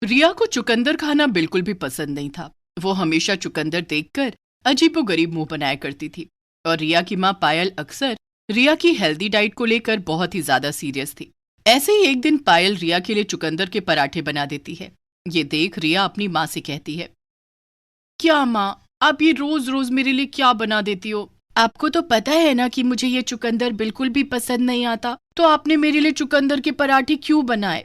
रिया को चुकंदर खाना बिल्कुल भी पसंद नहीं था। वो हमेशा चुकंदर देखकर अजीबोगरीब मुंह बनाया करती थी। और रिया की माँ पायल अक्सर रिया की हेल्दी डाइट को लेकर बहुत ही ज्यादा सीरियस थी। ऐसे ही एक दिन पायल रिया के लिए चुकंदर के पराठे बना देती है। ये देख रिया अपनी माँ से कहती है, क्या माँ, आप ये रोज रोज मेरे लिए क्या बना देती हो? आपको तो पता है ना कि मुझे ये चुकंदर बिल्कुल भी पसंद नहीं आता, तो आपने मेरे लिए चुकंदर के पराठे क्यों बनाए?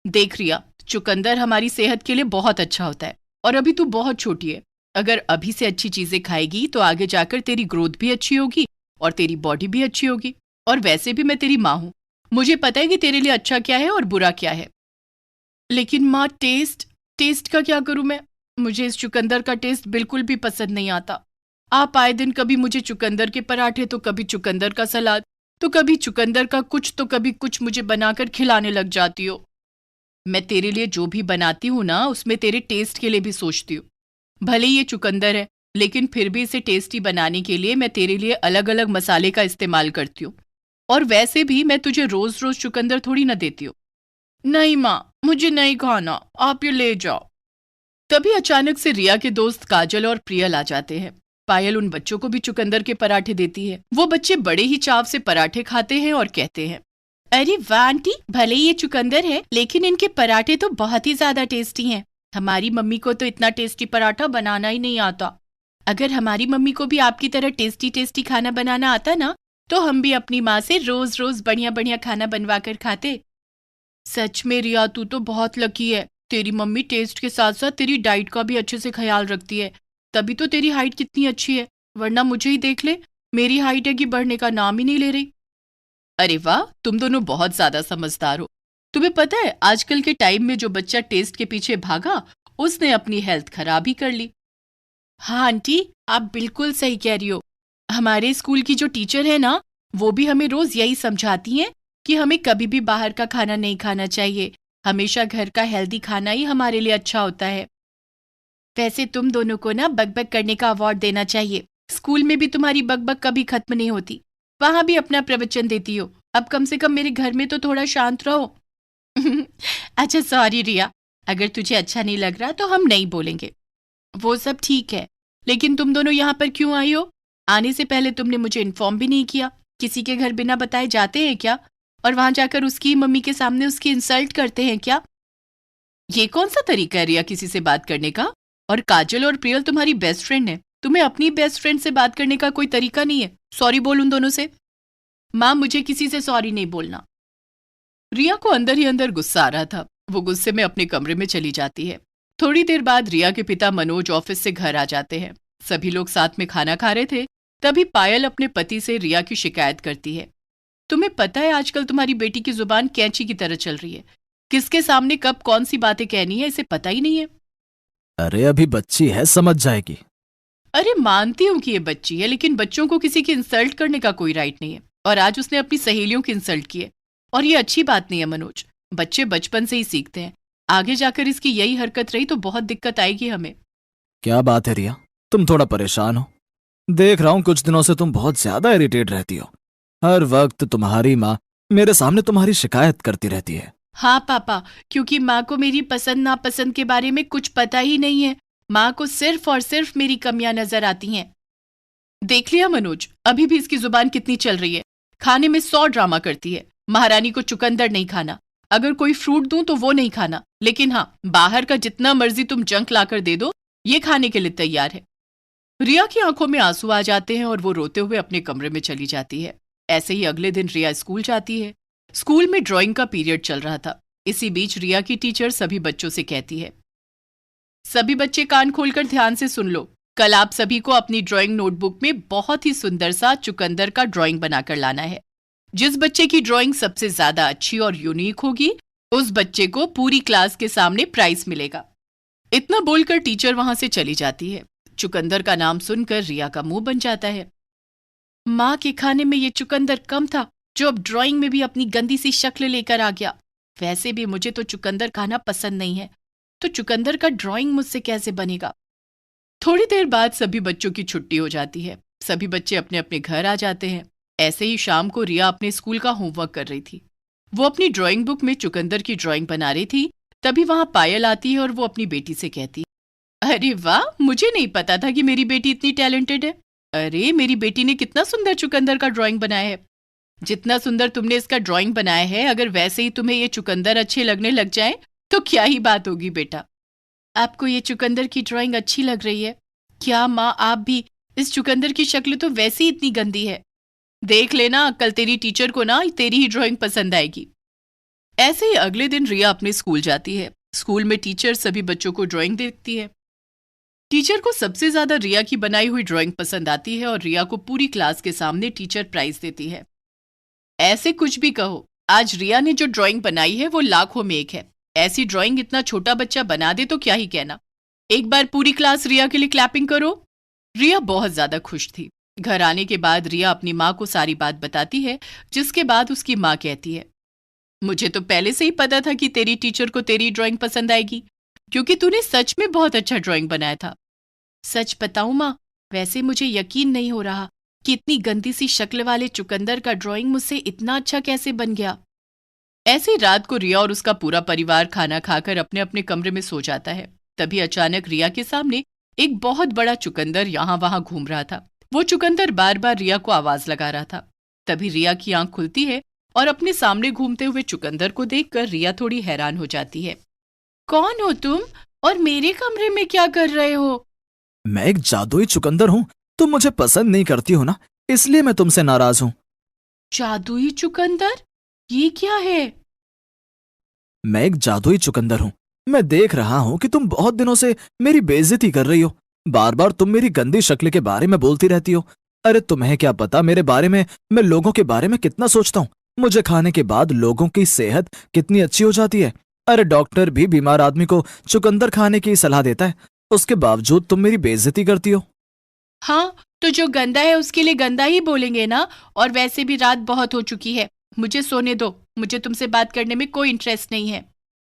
देख रिया, चुकंदर हमारी सेहत के लिए बहुत अच्छा होता है और अभी तू बहुत छोटी है। अगर अभी से अच्छी चीजें खाएगी तो आगे जाकर तेरी ग्रोथ भी अच्छी होगी और तेरी बॉडी भी अच्छी होगी। और वैसे भी मैं तेरी माँ हूँ, मुझे पता है कि तेरे लिए अच्छा क्या है और बुरा क्या है। लेकिन माँ, टेस्ट टेस्ट का क्या करूँ मैं? मुझे इस चुकंदर का टेस्ट बिल्कुल भी पसंद नहीं आता। आप आए दिन कभी मुझे चुकंदर के पराठे, तो कभी चुकंदर का सलाद, तो कभी चुकंदर का कुछ, तो कभी कुछ मुझे बनाकर खिलाने लग जाती हो। मैं तेरे लिए जो भी बनाती हूँ ना, उसमें तेरे टेस्ट के लिए भी सोचती हूँ। भले ही ये चुकंदर है, लेकिन फिर भी इसे टेस्टी बनाने के लिए मैं तेरे लिए अलग अलग मसाले का इस्तेमाल करती हूँ। और वैसे भी मैं तुझे रोज रोज चुकंदर थोड़ी ना देती हूँ। नहीं माँ, मुझे नहीं खाना, आप ये ले जाओ। तभी अचानक से रिया के दोस्त काजल और प्रियल आ जाते हैं। पायल उन बच्चों को भी चुकंदर के पराठे देती है। वो बच्चे बड़े ही चाव से पराठे खाते हैं और कहते हैं, अरे वाह आंटी, भले ही ये चुकंदर है लेकिन इनके पराठे तो बहुत ही ज्यादा टेस्टी हैं। हमारी मम्मी को तो इतना टेस्टी पराठा बनाना ही नहीं आता। अगर हमारी मम्मी को भी आपकी तरह टेस्टी टेस्टी खाना बनाना आता ना, तो हम भी अपनी माँ से रोज रोज बढ़िया बढ़िया खाना बनवा कर खाते। सच में रिया, तू तो बहुत लकी है। तेरी मम्मी टेस्ट के साथ साथ तेरी डाइट का भी अच्छे से ख्याल रखती है, तभी तो तेरी हाइट कितनी अच्छी है। वरना मुझे ही देख ले, मेरी हाइट है कि बढ़ने का नाम ही नहीं ले रही। अरे वाह, तुम दोनों बहुत ज्यादा समझदार हो। तुम्हें पता है, आजकल के टाइम में जो बच्चा टेस्ट के पीछे भागा, उसने अपनी हेल्थ खराब ही कर ली। हाँ आंटी, आप बिल्कुल सही कह रही हो। हमारे स्कूल की जो टीचर है ना, वो भी हमें रोज यही समझाती हैं कि हमें कभी भी बाहर का खाना नहीं खाना चाहिए। हमेशा घर का हेल्दी खाना ही हमारे लिए अच्छा होता है। वैसे तुम दोनों को ना बकबक करने का अवार्ड देना चाहिए। स्कूल में भी तुम्हारी बकबक कभी खत्म नहीं होती, वहां भी अपना प्रवचन देती हो। अब कम से कम मेरे घर में तो थोड़ा शांत रहो। अच्छा सॉरी रिया, अगर तुझे अच्छा नहीं लग रहा तो हम नहीं बोलेंगे। वो सब ठीक है, लेकिन तुम दोनों यहाँ पर क्यों आई हो? आने से पहले तुमने मुझे इन्फॉर्म भी नहीं किया। किसी के घर बिना बताए जाते हैं क्या? और वहां जाकर उसकी मम्मी के सामने उसकी इंसल्ट करते हैं क्या? ये कौन सा तरीका है रिया किसी से बात करने का? और काजल और प्रियल तुम्हारी बेस्ट फ्रेंड है, तुम्हें अपनी बेस्ट फ्रेंड से बात करने का कोई तरीका नहीं है? सॉरी बोल उन दोनों से। माँ, मुझे किसी से सॉरी नहीं बोलना। रिया को अंदर ही अंदर गुस्सा आ रहा था। वो गुस्से में अपने कमरे में चली जाती है। थोड़ी देर बाद रिया के पिता मनोज ऑफिस से घर आ जाते हैं। सभी लोग साथ में खाना खा रहे थे। तभी पायल अपने पति से रिया की शिकायत करती है, तुम्हें पता है आजकल तुम्हारी बेटी की जुबान कैंची की तरह चल रही है। किसके सामने कब कौन सी बातें कहनी है, इसे पता ही नहीं है। अरे अभी बच्ची है, समझ जाएगी। अरे मानती हूँ कि ये बच्ची है, लेकिन बच्चों को किसी की इंसल्ट करने का कोई राइट नहीं है। और आज उसने अपनी सहेलियों की इंसल्ट की है, और ये अच्छी बात नहीं है मनोज। बच्चे बचपन से ही सीखते हैं। आगे जाकर इसकी यही हरकत रही तो बहुत दिक्कत आएगी हमें। क्या बात है रिया, तुम थोड़ा परेशान हो। देख रहा हूं कुछ दिनों से तुम बहुत ज्यादा इरिटेट रहती हो। हर वक्त तुम्हारी माँ मेरे सामने तुम्हारी शिकायत करती रहती है। हाँ पापा, क्योंकि माँ को मेरी पसंद नापसंद के बारे में कुछ पता ही नहीं है। माँ को सिर्फ और सिर्फ मेरी कमियां नजर आती हैं। देख लिया मनोज, अभी भी इसकी जुबान कितनी चल रही है। खाने में 100 ड्रामा करती है। महारानी को चुकंदर नहीं खाना, अगर कोई फ्रूट दूं तो वो नहीं खाना, लेकिन हाँ, बाहर का जितना मर्जी तुम जंक लाकर दे दो, ये खाने के लिए तैयार है। रिया की आंखों में आंसू आ जाते हैं और वो रोते हुए अपने कमरे में चली जाती है। ऐसे ही अगले दिन रिया स्कूल जाती है। स्कूल में ड्राइंग का पीरियड चल रहा था। इसी बीच रिया की टीचर सभी बच्चों से कहती है, सभी बच्चे कान खोलकर ध्यान से सुन लो। कल आप सभी को अपनी ड्राइंग नोटबुक में बहुत ही सुंदर सा चुकंदर का ड्राइंग बनाकर लाना है। जिस बच्चे की ड्राइंग सबसे ज्यादा अच्छी और यूनिक होगी, उस बच्चे को पूरी क्लास के सामने प्राइज मिलेगा। इतना बोलकर टीचर वहां से चली जाती है। चुकंदर का नाम सुनकर रिया का मुंह बन जाता है। माँ के खाने में ये चुकंदर कम था, जो अब ड्राइंग में भी अपनी गंदी सी शक्ल लेकर आ गया। वैसे भी मुझे तो चुकंदर खाना पसंद नहीं है, तो चुकंदर का ड्राइंग मुझसे कैसे बनेगा? थोड़ी देर बाद सभी बच्चों की छुट्टी हो जाती है। सभी बच्चे अपने अपने घर आ जाते हैं। ऐसे ही शाम को रिया अपने स्कूल का होमवर्क कर रही थी। वो अपनी ड्राइंग बुक में चुकंदर की ड्राइंग बना रही थी। तभी वहां पायल आती है और वो अपनी बेटी से कहती है, अरे वाह, मुझे नहीं पता था कि मेरी बेटी इतनी टैलेंटेड है। अरे, मेरी बेटी ने कितना सुंदर चुकंदर का ड्राइंग बनाया है। जितना सुंदर तुमने इसका ड्राइंग बनाया है, अगर वैसे ही तुम्हें ये चुकंदर अच्छे लगने लग जाए तो क्या ही बात होगी बेटा। आपको ये चुकंदर की ड्राइंग अच्छी लग रही है? क्या माँ, आप भी? इस चुकंदर की शक्ल तो वैसे ही इतनी गंदी है। देख लेना, कल तेरी टीचर को ना तेरी ही ड्राइंग पसंद आएगी। ऐसे ही अगले दिन रिया अपने स्कूल जाती है। स्कूल में टीचर सभी बच्चों को ड्राइंग देखती है। टीचर को सबसे ज्यादा रिया की बनाई हुई ड्राइंग पसंद आती है और रिया को पूरी क्लास के सामने टीचर प्राइज देती है। ऐसे कुछ भी कहो, आज रिया ने जो ड्राइंग बनाई है वो लाखों में एक है। ऐसी ड्राइंग इतना छोटा बच्चा बना दे तो क्या ही कहना। एक बार पूरी क्लास रिया के लिए क्लैपिंग करो। रिया बहुत ज्यादा खुश थी। घर आने के बाद रिया अपनी माँ को सारी बात बताती है, जिसके बाद उसकी माँ कहती है, मुझे तो पहले से ही पता था कि तेरी टीचर को तेरी ड्राइंग पसंद आएगी, क्योंकि तूने सच में बहुत अच्छा ड्राइंग बनाया था। सच बताऊं माँ, वैसे मुझे यकीन नहीं हो रहा कि इतनी गंदी सी शक्ल वाले चुकंदर का ड्राइंग मुझसे इतना अच्छा कैसे बन गया। ऐसी रात को रिया और उसका पूरा परिवार खाना खाकर अपने अपने कमरे में सो जाता है। तभी अचानक रिया के सामने एक बहुत बड़ा चुकंदर यहाँ वहां घूम रहा था। वो चुकंदर बार बार रिया को आवाज लगा रहा था। तभी रिया की आंख खुलती है और अपने सामने घूमते हुए चुकंदर को देखकर रिया थोड़ी हैरान हो जाती है। कौन हो तुम और मेरे कमरे में क्या कर रहे हो? मैं एक जादुई चुकंदर हूँ। तुम मुझे पसंद नहीं करती हो ना, इसलिए मैं तुमसे नाराज हूँ। जादुई चुकंदर? ये क्या है? मैं एक जादुई चुकंदर हूँ। मैं देख रहा हूँ कि तुम बहुत दिनों से मेरी बेइज्जती कर रही हो। बार बार तुम मेरी गंदी शक्ल के बारे में बोलती रहती हो। अरे तुम्हें क्या पता मेरे बारे में, मैं लोगों के बारे में कितना सोचता हूँ। मुझे खाने के बाद लोगों की सेहत कितनी अच्छी हो जाती है। अरे डॉक्टर भी बीमार आदमी को चुकंदर खाने की सलाह देता है, उसके बावजूद तुम मेरी बेइज्जती करती हो। हाँ, तो जो गंदा है उसके लिए गंदा ही बोलेंगे ना। और वैसे भी रात बहुत हो चुकी है, मुझे सोने दो। मुझे तुमसे बात करने में कोई इंटरेस्ट नहीं है।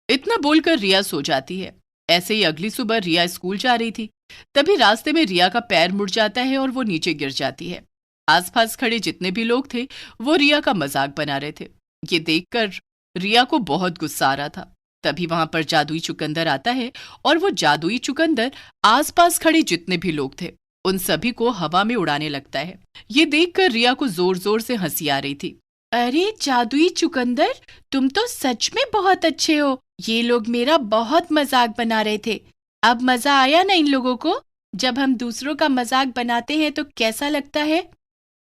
इतना बोलकर रिया सो जाती है। ऐसे ही अगली सुबह रिया स्कूल जा रही थी। तभी रास्ते में रिया का पैर मुड़ जाता है और वो नीचे गिर जाती है। आसपास खड़े जितने भी लोग थे वो रिया का मजाक बना रहे थे। ये देखकर रिया को बहुत गुस्सा आ रहा था। तभी वहां पर जादुई चुकंदर आता है और वो जादुई चुकंदर आसपास खड़े जितने भी लोग थे उन सभी को हवा में उड़ाने लगता है। ये देखकर रिया को जोर जोर से हंसी आ रही थी। अरे जादुई चुकंदर, तुम तो सच में बहुत अच्छे हो। ये लोग मेरा बहुत मजाक बना रहे थे। अब मजा आया ना इन लोगों को? जब हम दूसरों का मजाक बनाते हैं तो कैसा लगता है?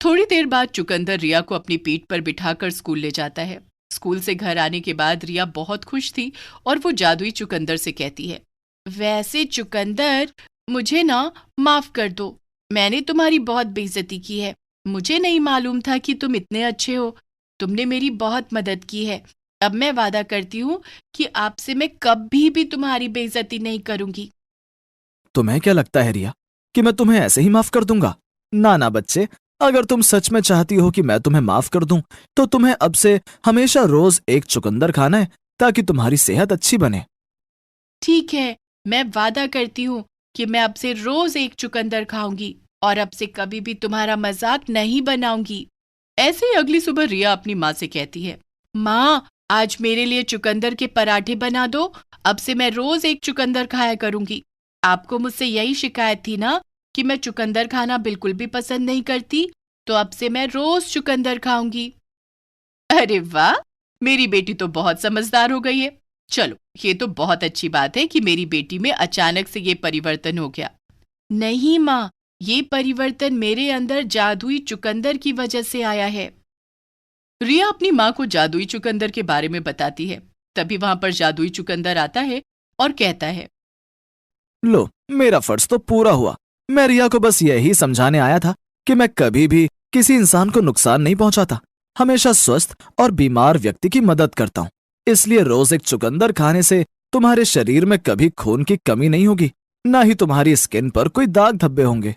थोड़ी देर बाद चुकंदर रिया को अपनी पीठ पर बिठाकर स्कूल ले जाता है। स्कूल से घर आने के बाद रिया बहुत खुश थी और वो जादुई चुकंदर से कहती है, वैसे चुकंदर, मुझे ना माफ कर दो। मैंने तुम्हारी बहुत बेइज्जती की है। मुझे नहीं मालूम था कि तुम इतने अच्छे हो। तुमने मेरी बहुत मदद की है। अब मैं वादा करती हूँ कि आपसे मैं कभी भी तुम्हारी बेइज्जती नहीं करूंगी। तुम्हें क्या लगता है रिया कि मैं तुम्हें ऐसे ही माफ कर दूंगा? ना ना बच्चे, अगर तुम सच में चाहती हो कि मैं तुम्हें माफ कर दूं तो तुम्हें अब से हमेशा रोज एक चुकंदर खाना है, ताकि तुम्हारी सेहत अच्छी बने। ठीक है, मैं वादा करती हूँ कि मैं अब से रोज एक चुकंदर खाऊंगी और अब से कभी भी तुम्हारा मजाक नहीं बनाऊंगी। ऐसे ही अगली सुबह रिया अपनी माँ से कहती है, माँ, आज मेरे लिए चुकंदर के पराठे बना दो। अब से मैं रोज एक चुकंदर खाया करूंगी। आपको मुझसे यही शिकायत थी ना कि मैं चुकंदर खाना बिल्कुल भी पसंद नहीं करती, तो अब से मैं रोज चुकंदर खाऊंगी। अरे वाह, मेरी बेटी तो बहुत समझदार हो गई है। चलो, ये तो बहुत अच्छी बात है कि मेरी बेटी में अचानक से ये परिवर्तन हो गया। नहीं माँ, ये परिवर्तन मेरे अंदर जादुई चुकंदर की वजह से आया है। रिया अपनी माँ को जादुई चुकंदर के बारे में बताती है। तभी वहां पर जादुई चुकंदर आता है और कहता है, लो, मेरा फर्ज तो पूरा हुआ। मैं रिया को बस यही समझाने आया था कि मैं कभी भी किसी इंसान को नुकसान नहीं पहुंचाता, हमेशा स्वस्थ और बीमार व्यक्ति की मदद करता हूँ। इसलिए रोज एक चुकंदर खाने से तुम्हारे शरीर में कभी खून की कमी नहीं होगी, ना ही तुम्हारी स्किन पर कोई दाग धब्बे होंगे।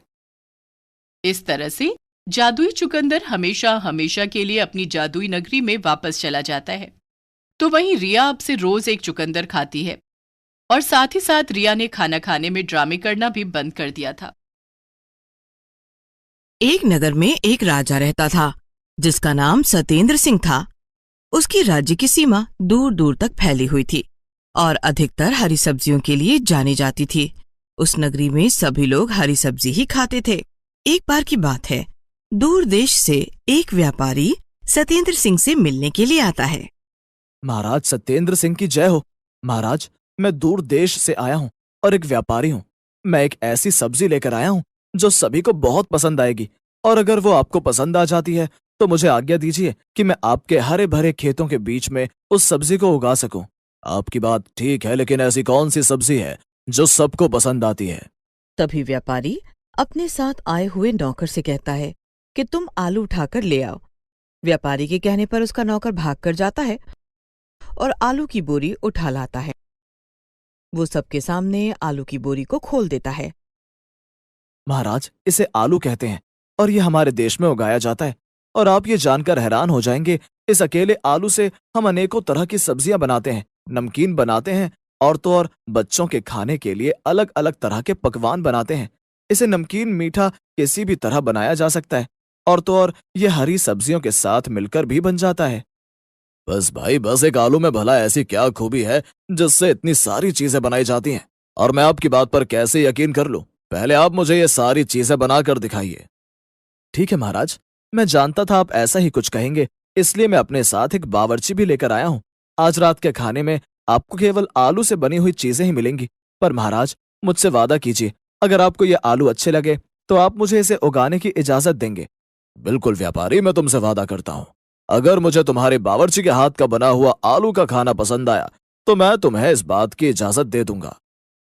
इस तरह से जादुई चुकंदर हमेशा हमेशा के लिए अपनी जादुई नगरी में वापस चला जाता है। तो वहीं रिया अब से रोज एक चुकंदर खाती है और साथ ही साथ रिया ने खाना खाने में ड्रामे करना भी बंद कर दिया था। एक नगर में एक राजा रहता था जिसका नाम सतेंद्र सिंह था। उसकी राज्य की सीमा दूर दूर तक फैली हुई थी। और अधिकतर हरी सब्जियों के लिए जानी जाती थी। उस नगरी में सभी लोग हरी सब्जी ही खाते थे। एक बार की बात है, दूर देश से एक व्यापारी सत्येंद्र सिंह से मिलने के लिए आता है। महाराज सत्येंद्र सिंह की जय हो। महाराज, मैं दूर देश से आया हूँ और एक व्यापारी हूँ। मैं एक ऐसी सब्जी लेकर आया हूँ जो सभी को बहुत पसंद आएगी, और अगर वो आपको पसंद आ जाती है तो मुझे आज्ञा दीजिए कि मैं आपके हरे भरे खेतों के बीच में उस सब्जी को उगा सकूं। आपकी बात ठीक है, लेकिन ऐसी कौन सी सब्जी है जो सबको पसंद आती है? तभी व्यापारी अपने साथ आए हुए नौकर से कहता है कि तुम आलू उठाकर ले आओ। व्यापारी के कहने पर उसका नौकर भागकर जाता है और आलू की बोरी उठा लाता है। वो सबके सामने आलू की बोरी को खोल देता है। महाराज, इसे आलू कहते हैं और ये हमारे देश में उगाया जाता है, और आप ये जानकर हैरान हो जाएंगे, इस अकेले आलू से हम अनेकों तरह की सब्जियां बनाते हैं, नमकीन बनाते हैं, और तो और बच्चों के खाने के लिए अलग अलग तरह के पकवान बनाते हैं। इसे नमकीन मीठा किसी भी तरह बनाया जा सकता है, और तो और ये हरी सब्जियों के साथ मिलकर भी बन जाता है। बस भाई बस, एक आलू में भला ऐसी क्या खूबी है जिससे इतनी सारी चीजें बनाई जाती हैं, और मैं आपकी बात पर कैसे यकीन कर लूं? पहले आप मुझे ये सारी चीजें बनाकर दिखाइए। ठीक है महाराज, मैं जानता था आप ऐसा ही कुछ कहेंगे, इसलिए मैं अपने साथ एक बावर्ची भी लेकर आया हूँ। आज रात के खाने में आपको केवल आलू से बनी हुई चीजें ही मिलेंगी, पर महाराज मुझसे वादा कीजिए, अगर आपको ये आलू अच्छे लगे तो आप मुझे इसे उगाने की इजाजत देंगे। बिल्कुल व्यापारी, मैं तुमसे वादा करता हूँ, अगर मुझे तुम्हारे बावर्ची के हाथ का बना हुआ आलू का खाना पसंद आया तो मैं तुम्हें इस बात की इजाजत दे दूंगा।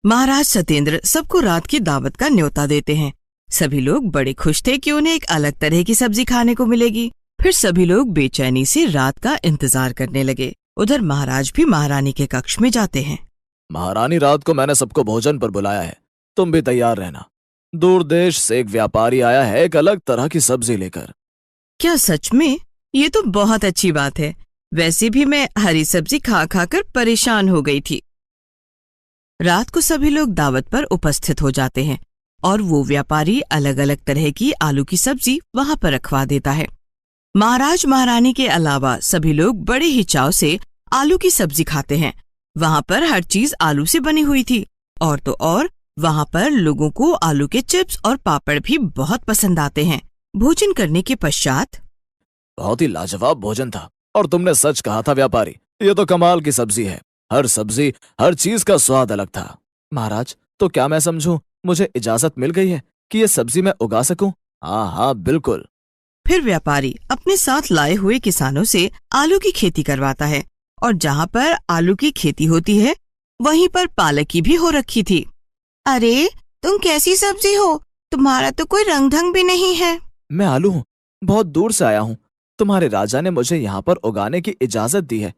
महाराज सत्येंद्र सबको रात की दावत का न्योता देते हैं। सभी लोग बड़े खुश थे कि उन्हें एक अलग तरह की सब्जी खाने को मिलेगी। फिर सभी लोग बेचैनी से रात का इंतजार करने लगे। उधर महाराज भी महारानी के कक्ष में जाते हैं। महारानी, रात को मैंने सबको भोजन पर बुलाया है, तुम भी तैयार रहना। दूर देश से एक व्यापारी आया है एक अलग तरह की सब्जी लेकर। क्या सच में? ये तो बहुत अच्छी बात है। वैसे भी मैं हरी सब्जी खा खा कर परेशान हो गई थी। रात को सभी लोग दावत पर उपस्थित हो जाते हैं और वो व्यापारी अलग अलग तरह की आलू की सब्जी वहां पर रखवा देता है। महाराज महारानी के अलावा सभी लोग बड़े ही चाव से आलू की सब्जी खाते हैं। वहां पर हर चीज आलू से बनी हुई थी, और तो और वहां पर लोगों को आलू के चिप्स और पापड़ भी बहुत पसंद आते हैं। भोजन करने के पश्चात बहुत ही लाजवाब भोजन था, और तुमने सच कहा था व्यापारी, ये तो कमाल की सब्जी है। हर सब्जी, हर चीज का स्वाद अलग था। महाराज, तो क्या मैं समझूं मुझे इजाजत मिल गई है कि ये सब्जी मैं उगा सकूं? हाँ हाँ बिल्कुल। फिर व्यापारी अपने साथ लाए हुए किसानों से आलू की खेती करवाता है, और जहाँ पर आलू की खेती होती है वहीं पर पालक की भी हो रखी थी। अरे तुम कैसी सब्जी हो? तुम्हारा तो कोई रंग ढंग भी नहीं है। मैं आलू हूँ, बहुत दूर से आया हूँ। तुम्हारे राजा ने मुझे यहाँ पर उगाने की इजाजत दी है।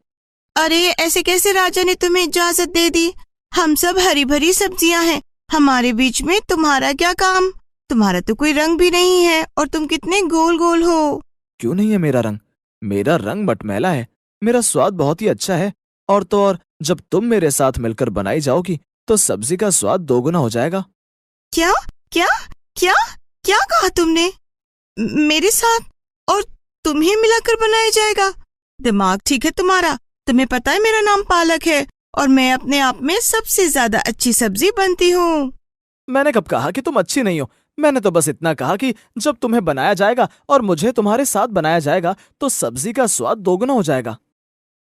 अरे ऐसे कैसे राजा ने तुम्हें इजाजत दे दी? हम सब हरी भरी सब्जियां हैं, हमारे बीच में तुम्हारा क्या काम? तुम्हारा तो कोई रंग भी नहीं है, और तुम कितने गोल गोल हो। क्यों नहीं है मेरा रंग? मेरा रंग मटमैला है, मेरा स्वाद बहुत ही अच्छा है, और तो और जब तुम मेरे साथ मिलकर बनाई जाओगी तो सब्जी का स्वाद दोगुना हो जाएगा। क्या क्या क्या क्या कहा तुमने? मेरे साथ और तुम्हें मिलाकर बनाया जाएगा? दिमाग ठीक है तुम्हारा? तुम्हें पता है मेरा नाम पालक है, और मैं अपने आप में सबसे ज्यादा अच्छी सब्जी बनती हूँ। मैंने कब कहा कि तुम अच्छी नहीं हो? मैंने तो बस इतना कहा कि जब तुम्हें बनाया जाएगा और मुझे तुम्हारे साथ बनाया जाएगा तो सब्जी का स्वाद दोगुना हो जाएगा।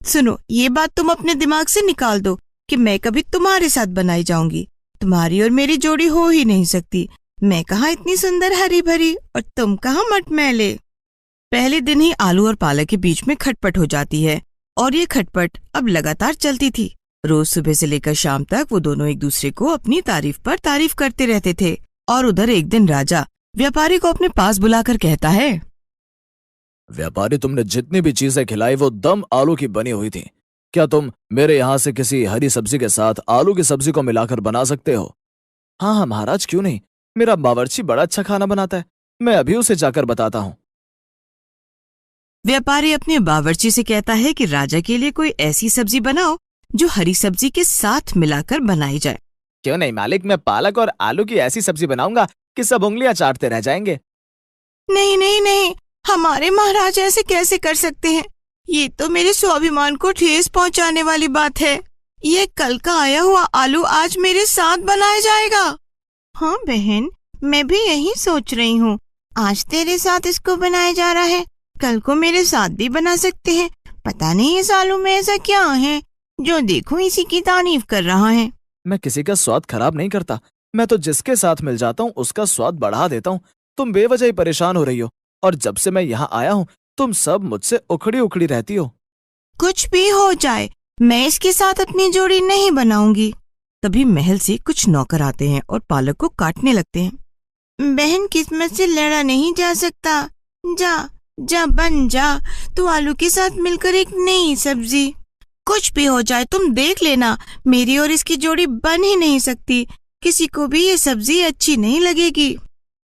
सुनो, ये बात तुम अपने दिमाग से निकाल दो कि मैं कभी तुम्हारे साथ बनाई जाऊंगी। तुम्हारी और मेरी जोड़ी हो ही नहीं सकती। मैं कहाँ इतनी सुंदर हरी भरी, और तुम कहाँ मटमैले। पहले दिन ही आलू और पालक के बीच में खटपट हो जाती है, और ये खटपट अब लगातार चलती थी। रोज सुबह से लेकर शाम तक वो दोनों एक दूसरे को अपनी तारीफ पर तारीफ करते रहते थे। और उधर एक दिन राजा व्यापारी को अपने पास बुलाकर कहता है, व्यापारी, तुमने जितनी भी चीजें खिलाई वो दम आलू की बनी हुई थी। क्या तुम मेरे यहाँ से किसी हरी सब्जी के साथ आलू की सब्जी को मिलाकर बना सकते हो? हाँ हाँ महाराज, क्यों नहीं। मेरा बावर्ची बड़ा अच्छा खाना बनाता है, मैं अभी उसे जाकर बताता हूँ। व्यापारी अपने बावर्ची से कहता है कि राजा के लिए कोई ऐसी सब्जी बनाओ जो हरी सब्जी के साथ मिलाकर बनाई जाए। क्यों नहीं मालिक, मैं पालक और आलू की ऐसी सब्जी बनाऊंगा कि सब उंगलियां चाटते रह जाएंगे। नहीं नहीं नहीं, हमारे महाराज ऐसे कैसे कर सकते हैं? ये तो मेरे स्वाभिमान को ठेस पहुंचाने वाली बात है। ये कल का आया हुआ आलू आज मेरे साथ बनाया जाएगा। हाँ बहन, मैं भी यही सोच रही हूँ। आज तेरे साथ इसको बनाया जा रहा है, कल को मेरे साथ भी बना सकते हैं। पता नहीं इस आलू में ऐसा क्या है जो देखो इसी की तारीफ कर रहा है। मैं किसी का स्वाद खराब नहीं करता, मैं तो जिसके साथ मिल जाता हूँ उसका स्वाद बढ़ा देता हूँ। तुम बेवजह ही परेशान हो रही हो, और जब से मैं यहाँ आया हूँ तुम सब मुझसे उखड़ी उखड़ी रहती हो। कुछ भी हो जाए, मैं इसके साथ अपनी जोड़ी नहीं बनाऊंगी। तभी महल से कुछ नौकर आते हैं और पालक को काटने लगते हैं। बहन, किस्मत से लड़ा नहीं जा सकता। जा जा बन जा, तू आलू के साथ मिलकर एक नई सब्जी। कुछ भी हो जाए तुम देख लेना, मेरी और इसकी जोड़ी बन ही नहीं सकती। किसी को भी ये सब्जी अच्छी नहीं लगेगी।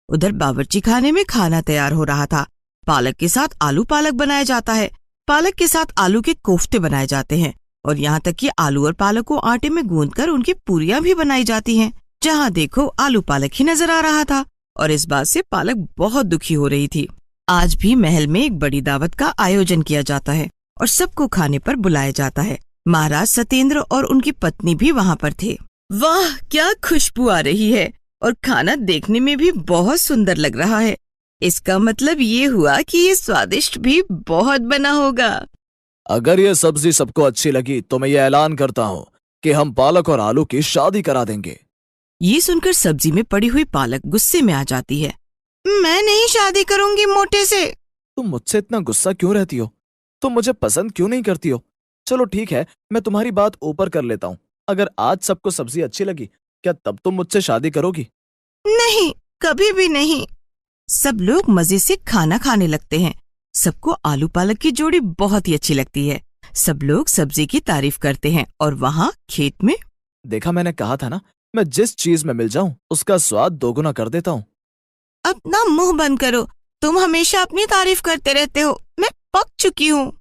उधर बावर्ची खाने में खाना तैयार हो रहा था। पालक के साथ आलू पालक बनाया जाता है, पालक के साथ आलू के कोफ्ते बनाए जाते हैं, और यहाँ तक कि आलू और पालक को आटे में गूंथकर उनकी पूरियां भी बनाई जाती हैं। जहाँ देखो आलू पालक ही नजर आ रहा था, और इस बात से पालक बहुत दुखी हो रही थी। आज भी महल में एक बड़ी दावत का आयोजन किया जाता है और सबको खाने पर बुलाया जाता है। महाराज सत्येंद्र और उनकी पत्नी भी वहाँ पर थे। वाह, क्या खुशबू आ रही है, और खाना देखने में भी बहुत सुंदर लग रहा है। इसका मतलब ये हुआ कि ये स्वादिष्ट भी बहुत बना होगा। अगर ये सब्जी सबको अच्छी लगी तो मैं ये ऐलान करता हूँ कि हम पालक और आलू की शादी करा देंगे। ये सुनकर सब्जी में पड़ी हुई पालक गुस्से में आ जाती है। मैं नहीं शादी करूंगी मोटे से। तुम मुझसे इतना गुस्सा क्यों रहती हो? तुम मुझे पसंद क्यों नहीं करती हो? चलो ठीक है, मैं तुम्हारी बात ऊपर कर लेता हूँ। अगर आज सबको सब्जी अच्छी लगी, क्या तब तुम मुझसे शादी करोगी? नहीं, कभी भी नहीं। सब लोग मजे से खाना खाने लगते हैं। सबको आलू पालक की जोड़ी बहुत ही अच्छी लगती है। सब लोग सब्जी की तारीफ करते हैं, और वहाँ खेत में देखा, मैंने कहा था ना, मैं जिस चीज में मिल जाऊं उसका स्वाद दोगुना कर देता हूँ। अपना मुंह बंद करो, तुम हमेशा अपनी तारीफ करते रहते हो। मैं पक चुकी हूँ।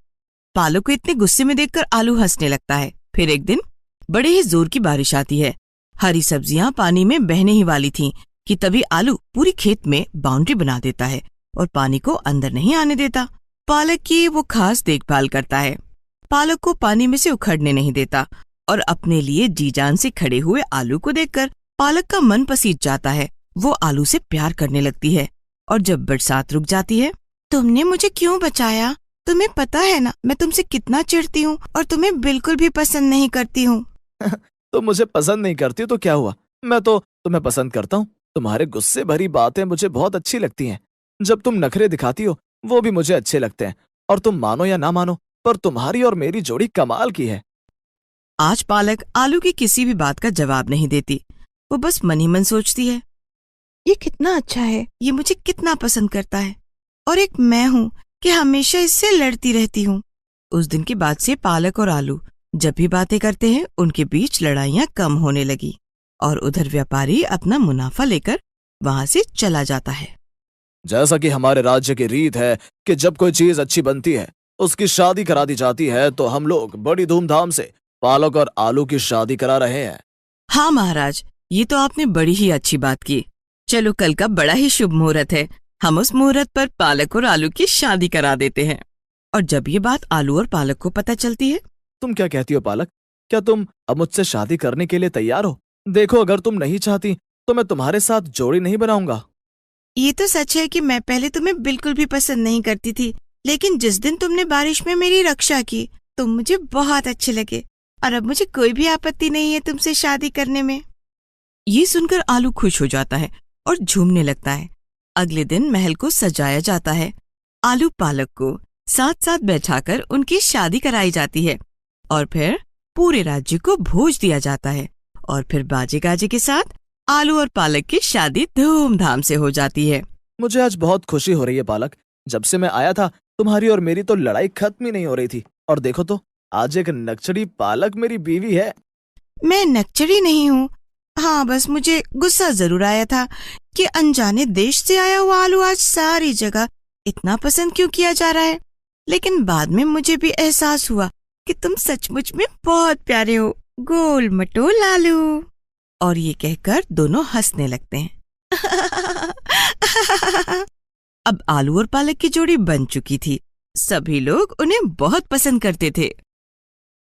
पालक को इतने गुस्से में देखकर आलू हंसने लगता है। फिर एक दिन बड़े ही जोर की बारिश आती है। हरी सब्जियां पानी में बहने ही वाली थीं कि तभी आलू पूरी खेत में बाउंड्री बना देता है और पानी को अंदर नहीं आने देता। पालक की वो खास देखभाल करता है, पालक को पानी में से उखड़ने नहीं देता, और अपने लिए जी जान से खड़े हुए आलू को देखकर पालक का मन पसीज जाता है। वो आलू से प्यार करने लगती है, और जब बरसात रुक जाती है, तुमने मुझे क्यों बचाया? तुम्हें पता है ना मैं तुमसे कितना चिढ़ती हूँ और तुम्हें बिल्कुल भी पसंद नहीं करती हूँ। तुम मुझे पसंद नहीं करती तो क्या हुआ, मैं तो तुम्हें पसंद करता हूँ। तुम्हारे गुस्से भरी बातें मुझे बहुत अच्छी लगती हैं। जब तुम नखरे दिखाती हो वो भी मुझे अच्छे लगते हैं, और तुम मानो या ना मानो पर तुम्हारी और मेरी जोड़ी कमाल की है। आज पालक आलू की किसी भी बात का जवाब नहीं देती। वो बस मन ही मन सोचती है, ये कितना अच्छा है, ये मुझे कितना पसंद करता है, और एक मैं हूँ कि हमेशा इससे लड़ती रहती हूँ। उस दिन के बाद से पालक और आलू जब भी बातें करते हैं उनके बीच लड़ाइयाँ कम होने लगी, और उधर व्यापारी अपना मुनाफा लेकर वहाँ से चला जाता है। जैसा कि हमारे राज्य की रीत है कि जब कोई चीज अच्छी बनती है उसकी शादी करा दी जाती है, तो हम लोग बड़ी धूमधाम से पालक और आलू की शादी करा रहे हैं। हाँ महाराज, ये तो आपने बड़ी ही अच्छी बात की। चलो, कल का बड़ा ही शुभ मुहूर्त है, हम उस मुहूर्त पर पालक और आलू की शादी करा देते हैं। और जब ये बात आलू और पालक को पता चलती है, तुम क्या कहती हो पालक, क्या तुम अब मुझसे शादी करने के लिए तैयार हो? देखो, अगर तुम नहीं चाहती तो मैं तुम्हारे साथ जोड़ी नहीं बनाऊंगा। ये तो सच है कि मैं पहले तुम्हें बिल्कुल भी पसंद नहीं करती थी, लेकिन जिस दिन तुमने बारिश में मेरी रक्षा की तुम मुझे बहुत अच्छे लगे, और अब मुझे कोई भी आपत्ति नहीं है तुमसे शादी करने में। ये सुनकर आलू खुश हो जाता है और झूमने लगता है। अगले दिन महल को सजाया जाता है। आलू पालक को साथ साथ बैठाकर उनकी शादी कराई जाती है, और फिर पूरे राज्य को भोज दिया जाता है, और फिर बाजे गाजे के साथ आलू और पालक की शादी धूमधाम से हो जाती है। मुझे आज बहुत खुशी हो रही है पालक। जब से मैं आया था तुम्हारी और मेरी तो लड़ाई खत्म ही नहीं हो रही थी, और देखो तो आज एक नक्चड़ी पालक मेरी बीवी है। मैं नक्चड़ी नहीं हूँ। हाँ, बस मुझे गुस्सा जरूर आया था कि अनजाने देश से आया हुआ आलू आज सारी जगह इतना पसंद क्यों किया जा रहा है। लेकिन बाद में मुझे भी एहसास हुआ कि तुम सचमुच में बहुत प्यारे हो, गोल मटोल आलू। और ये कहकर दोनों हंसने लगते हैं। अब आलू और पालक की जोड़ी बन चुकी थी। सभी लोग उन्हें बहुत पसंद करते थे।